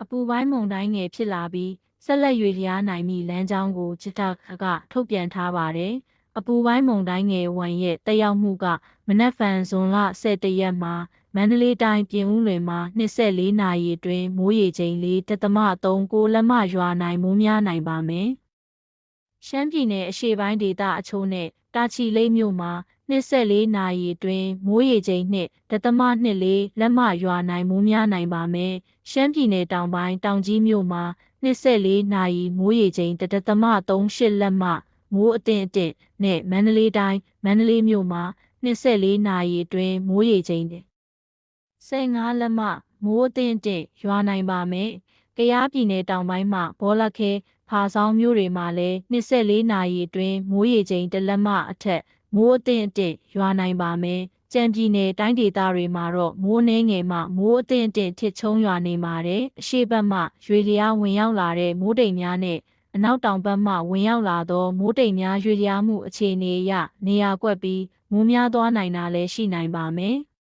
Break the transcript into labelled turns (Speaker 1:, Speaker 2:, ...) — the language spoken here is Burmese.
Speaker 1: အပူပိုင်းမုန်တိုင်းငယ်ဖြစ်လာပြီးဆက်လက်ရွေ့လျားနိုင်မည့်လမ်းကြောင်းကိုဂျတာကထုတ်ပြန်ထားပါတယ်။အပူပိုင်းမုန်တိုင်းငယ်ဝမ်ရဲ့တက်ရောက်မှုကမနက်ဖြန်ဇွန်လ17ရက်မှာမန္တလေးတိုင်းပြင်ဦးလွင်မှာ24နာရီအတွင်းမိုးရေချိန်4.39လက်မရွာနိုင်မိုးများနိုင်ပါမယ်။ရှမ်းပြည်နယ်အရှေ့ပိုင်းဒေသအချို့နဲ့တာချီလိတ်မြို့မှာ24နာရီအတွင်းမိုးရေချိန်2.24လက်မရွာနိုင်မိုးများနိုင်ပါမယ်။ရှမ်းပြည်နယ်တောင်ပိုင်းတောင်ကြီးမြို့မှာ24နာရီမိုးရေချိန်1.38လက်မမိုးအသင့်အတင့်နဲ့မန္တလေးတိုင်းမန္တလေးမြို့မှာ24နာရီအတွင်းမိုးရေချိန်15လက်မမိုးအသင့်အတင့်ရွာနိုင်ပါမယ်။ကယားပြည်နယ်တောင်ပိုင်းမှာဘောလခဲဖာဆောင်းမြို့တွေမှာလည်း24နာရီအတွင်းမိုးရေချိန်1လက်မအထက်မိုးအသင့်အတင့်ရွာနိုင်ပါမယ်။ကြံပြည်နယ်တိုင်းဒေသတွေမှာတော့မိုးနှင်းငယ်မှမိုးအသင့်အတင့်ထစ်ချုံရွာနေပါတယ်။အရှေ့ဘက်မှရွေလျားဝင်ရောက်လာတဲ့မိုးတိမ်များနဲ့အနောက်တောင်ဘက်မှဝင်ရောက်လာသောမိုးတိမ်များရွေလျားမှုအခြေအနေအရနေရာကွက်ပြီးမိုးများသွားနိုင်တာလည်းရှိနိုင်ပါမယ်။